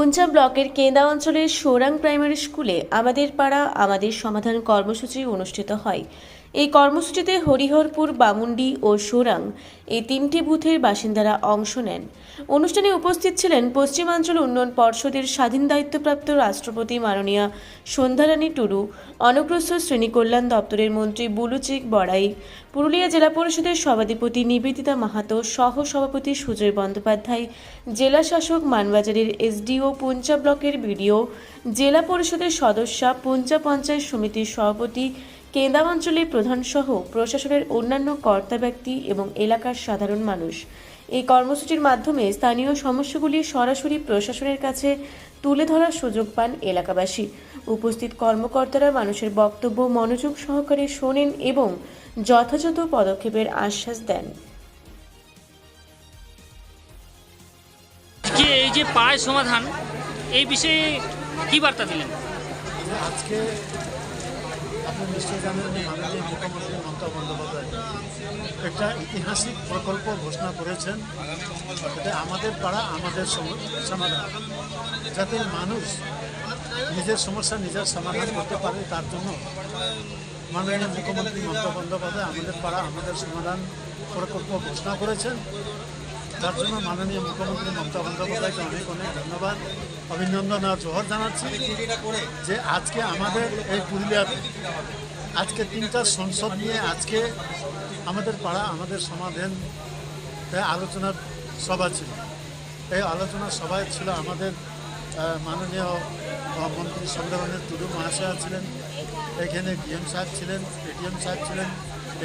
পুঞ্চা ব্লকের কেন্দা অঞ্চলের সোরাং প্রাইমারি স্কুলে আমাদের পাড়া আমাদের সমাধান কর্মসূচি অনুষ্ঠিত হয়। এই কর্মসূচিতে হরিহরপুর, বামুন্ডি ও সোরাং এই তিনটি বুথের বাসিন্দারা অংশ নেন। অনুষ্ঠানে উপস্থিত ছিলেন পশ্চিমাঞ্চল উন্নয়ন পর্ষদের স্বাধীন দায়িত্বপ্রাপ্ত রাষ্ট্রপতি মাননীয়া সন্ধ্যারানী টুডু, অনগ্রসর শ্রেণী কল্যাণ দপ্তরের মন্ত্রী বুলুচিক বড়াই, পুরুলিয়া জেলা পরিষদের সভাধিপতি নিবেদিতা মাহাতো, সহ সভাপতি সুজয় বন্দ্যোপাধ্যায়, জেলা শাসক মানবাজারের এসডিও, পুঞ্চা ব্লকের বিডিও, জেলা পরিষদের সদস্যা, পুঞ্চা পঞ্চায়েত সমিতির সভাপতি, কেন্দা অঞ্চলের প্রধান সহ প্রশাসনের অন্যান্য কর্তা ব্যক্তি এবং এলাকার সাধারণ মানুষ এই কর্মসূচির মাধ্যমে স্থানীয় সমস্যাগুলি সরাসরি প্রশাসনের কাছে তুলে ধরার সুযোগ পান এলাকাবাসী। উপস্থিত কর্মকর্তারা মানুষের বক্তব্য মনোযোগ সহকারে শোনেন এবং যথাযথ পদক্ষেপের আশ্বাস দেন। এই যে পাড়ায় সমাধান, এই বিষয়ে কি বার্তা দিলেন? আজকে আপনি নিশ্চয়ই জানেন যে মাননীয় মুখ্যমন্ত্রী মমতা বন্দ্যোপাধ্যায় একটা ঐতিহাসিক প্রকল্প ঘোষণা করেছেন, যাতে আমাদের পাড়া আমাদের সমাধান, যাতে মানুষ নিজের সমস্যা নিজের সমাধান করতে পারে। তার জন্য মাননীয় মুখ্যমন্ত্রী মমতা বন্দ্যোপাধ্যায় আমাদের পাড়া আমাদের সমাধান প্রকল্প ঘোষণা করেছেন। তার জন্য মাননীয় মুখ্যমন্ত্রী মমতা বন্দ্যোপাধ্যায়কে অনেক অনেক ধন্যবাদ, অভিনন্দন আর জোহর জানাচ্ছি যে আজকে আমাদের এই পুরুলিয়াতে আজকে তিনটা সংসদ নিয়ে আজকে আমাদের পাড়া আমাদের সমাধান আলোচনার সভা ছিল। এই আলোচনার সভায় ছিল আমাদের মাননীয় মন্ত্রী সন্ধ্যারানী টুডু মহাশয়া ছিলেন, এখানে ডিএম সাহেব ছিলেন, এডিএম সাহেব ছিলেন,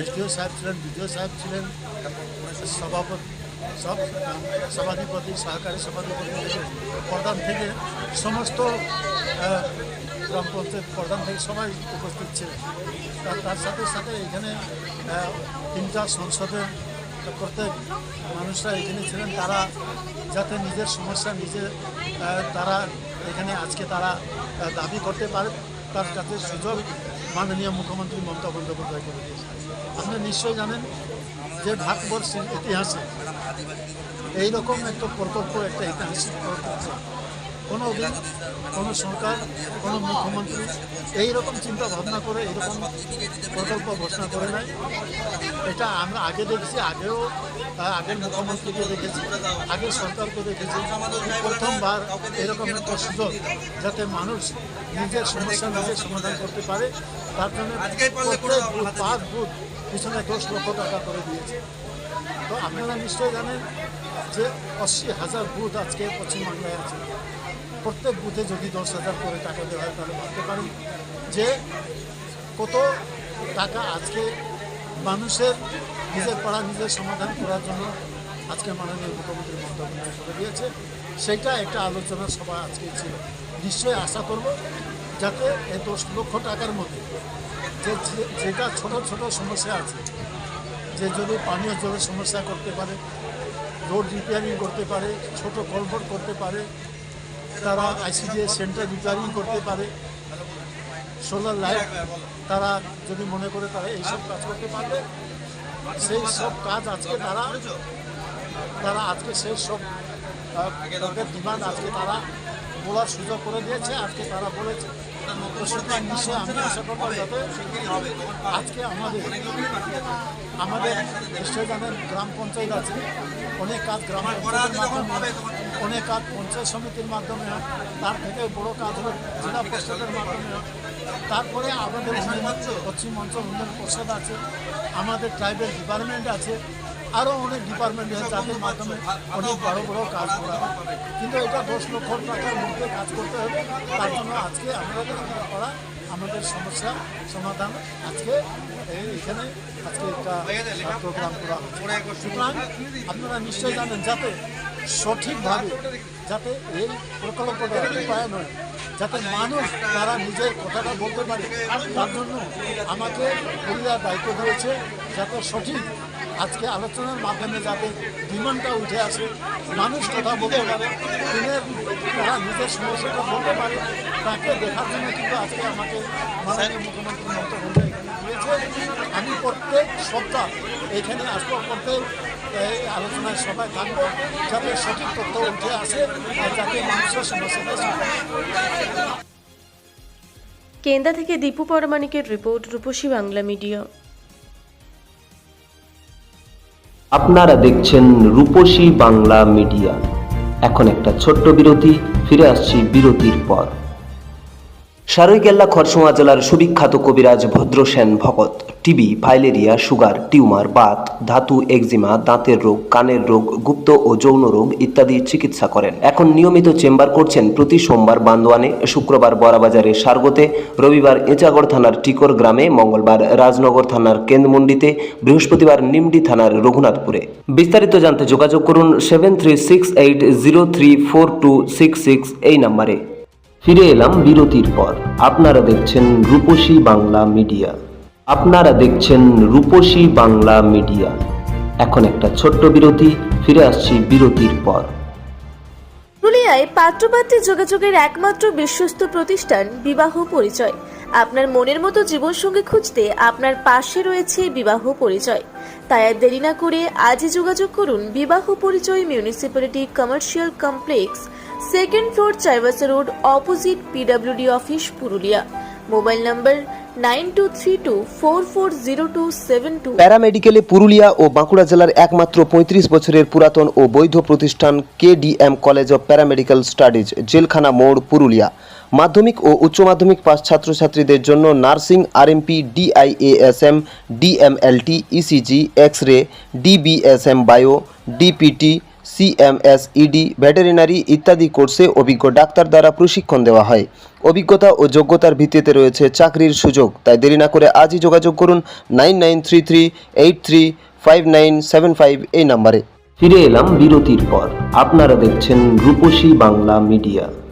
এসডিও সাহেব ছিলেন, বিডিও সাহেব ছিলেন, সভাধিপতি, সহকারী সভাধিপতি প্রধান থেকে সমস্ত গ্রাম পঞ্চায়েত প্রধান থেকে সবাই উপস্থিত ছিলেন। তার সাথে সাথে এখানে তিনটা সংসদের প্রত্যেক মানুষরা এখানে ছিলেন, তারা যাতে নিজের সমস্যা নিজে তারা এখানে আজকে তারা দাবি করতে পারে, তার কাছে সুযোগ মাননীয় মুখ্যমন্ত্রী মমতা বন্দ্যোপাধ্যায় করে দিয়েছেন। আপনি নিশ্চয়ই জানেন যে ভারতবর্ষের ইতিহাসে এইরকম একটা প্রকল্প, একটা ঐতিহাসিক প্রকল্প কোনো দিন কোনো সরকার, কোনো মুখ্যমন্ত্রী এইরকম চিন্তা ভাবনা করে এইরকম প্রকল্প ঘোষণা করে নাই। এটা আমরা আগে দেখেছি, আগের মুখ্যমন্ত্রীকে দেখেছি, আগের সরকারকে দেখেছি। প্রথমবার এরকম একটা সুযোগ যাতে মানুষ নিজের সমস্যা নিজের সমাধান করতে পারে, তার জন্য প্রত্যেক বুথ 5 বুথ পিছনে 10 লক্ষ টাকা করে দিয়েছে। তো আপনারা নিশ্চয়ই জানেন যে 80,000 বুথ আজকে পশ্চিমবাংলায় আছে। প্রত্যেক বুথে যদি 10,000 করে টাকা দেওয়া হয় তাহলে ভাবতে পারেন যে কত টাকা আজকে মানুষের নিজের পাড়া নিজের সমাধান করার জন্য আজকে মাননীয় মুখ্যমন্ত্রী মমতা বন্দ্যোপাধ্যায় করে দিয়েছে। সেইটা একটা আলোচনা সভা আজকে ছিল। নিশ্চয়ই আশা করব যাতে এই 10 লক্ষ টাকার মধ্যে যেটা ছোট ছোট সমস্যা আছে, যে যদি পানীয় জলের সমস্যা করতে পারে, রোড রিপেয়ারিং করতে পারে, ছোট কলভার্ট করতে পারে, তারা আইসিডিএস সেন্টার রিপেয়ারিং করতে পারে, সোলার লাইট তারা যদি মনে করে তারা এইসব কাজ করতে পারবে, সেই সব কাজ আজকে তারা আজকে সেই সব তাদের ডিমান্ড আজকে তারা বলার সুযোগ করে দিয়েছে। আজকে তারা বলেছে, তো সুতরাং নিশ্চয়ই আমি আশা করবো যাতে আজকে আমাদের নিশ্চয় জানেন গ্রাম পঞ্চায়েত আছে, অনেক কাজ গ্রাম পঞ্চায়েতের মাধ্যমে, অনেক কাজ পঞ্চায়েত সমিতির মাধ্যমে হয়, তার থেকে বড় কাজ হলো জেলা পরিষদের মাধ্যমে হয়। তারপরে আমাদের পশ্চিমাঞ্চল উন্নয়ন পরিষদ আছে, আমাদের ট্রাইবেল ডিপার্টমেন্ট আছে, আরও অনেক ডিপার্টমেন্ট আছে যাদের মাধ্যমে অনেক বড় বড় কাজ করা হয়। কিন্তু এটা 10 লক্ষ টাকার মধ্যে কাজ করতে হবে। তার জন্য আজকে আমাদের করা আমাদের সমস্যা সমাধান আজকে এখানে আজকে একটা প্রোগ্রাম করা হচ্ছে। সুতরাং আপনারা নিশ্চয়ই জানেন যাতে সঠিকভাবে যাতে এই প্রকল্পটা রূপায়ণ হয়, যাতে মানুষ তারা নিজের কথাটা বলতে পারে, তার জন্য আমাকে পুরুলিয়ার দায়িত্ব দিয়েছে যাতে সঠিক আজকে আলোচনার মাধ্যমে যাতে ডিমান্ডটা উঠে আসে, মানুষ কথা বলতে পারে, তারা নিজের সমস্যাটা বলতে পারে, তাকে দেখার জন্য কিন্তু আজকে আমাকে মাননীয় মুখ্যমন্ত্রী মমতা বন্দ্যোপাধ্যায় এখানে দিয়েছে। আমি প্রত্যেক সপ্তাহ এখানে আসবো, প্রত্যেক এই আলোচনায় সবাই থাকবে, যাতে সঠিক তথ্য উঠে আসে আর যাতে মানুষের সমস্যাটা সমাধান। কেন্দা থেকে দীপু পরমাণিকের রিপোর্ট, রূপসী বাংলা মিডিয়া। আপনারা দেখছেন রূপসী বাংলা মিডিয়া। এখন একটা ছোট্ট বিরতি, ফিরে আসছি বিরতির পর। সারৈকেল্লা খরসোয়া জেলার সুবিখ্যাত কবিরাজ Bhadrasen Bhagat TB, filaria, sugar, tumour, Baat, ধাতু, একজিমা, দাঁতের রোগ, কানের রোগ, গুপ্ত ও যৌন রোগ ইত্যাদি চিকিৎসা করেন। এখন নিয়মিত চেম্বার করছেন প্রতি সোমবার বান্দোয়ানে, শুক্রবার বড়াবাজারে সারগোতে, রবিবার এঁচাগড় থানার টিকর গ্রামে, মঙ্গলবার রাজনগর থানার কেন্দ্রমন্ডিতে, বৃহস্পতিবার নিমডি থানার রঘুনাথপুরে। বিস্তারিত জানতে যোগাযোগ করুন 7368034266 এই নম্বরে। ফিরে এলাম বিরতির পর। আপনারা দেখছেন রূপসী বাংলা মিডিয়া। আপনারা দেখছেন রূপসী বাংলা মিডিয়া। এখন একটা ছোট্ট বিরতি, ফিরে আসছি বিরতির পর। পুরুলিয়ায় পাত্রপাত্রী যোগাযোগের একমাত্র বিশ্বস্ত প্রতিষ্ঠান বিবাহ পরিচয়। আপনার মনের মতো জীবনসঙ্গী খুঁজতে আপনার পাশে রয়েছে বিবাহ পরিচয়। তাই আর দেরি না করে আজই যোগাযোগ করুন বিবাহ পরিচয়, municipality commercial complex, second floor, Chaibasa road, opposite PWD office, Purulia. Mobile number 9232440272। প্যারামেডিকেলে পুরুলিয়া ও বাঁকুড়া জেলার একমাত্র 35 বছরের পুরাতন ও বৈধ প্রতিষ্ঠান KDM college of paramedical studies, জেলখানা মোড়, পুরুলিয়া। মাধ্যমিক ও উচ্চ মাধ্যমিক পাস ছাত্রছাত্রীদের জন্য nursing, RMP, DIASM, DMLT, ECG, x ray, DBSM bio, DPT, CMS, ED, veterinary ইত্যাদি কোর্সে অভিজ্ঞ ডাক্তার দ্বারা প্রশিক্ষণ দেওয়া হয়। অভিজ্ঞতা ও যোগ্যতার ভিত্তিতে রয়েছে চাকরির সুযোগ। তাই দেরি না করে আজই যোগাযোগ করুন 9933835975 এই নম্বরে। ফিরে এলাম বিরতির পর। আপনারা দেখছেন রূপসী বাংলা মিডিয়া।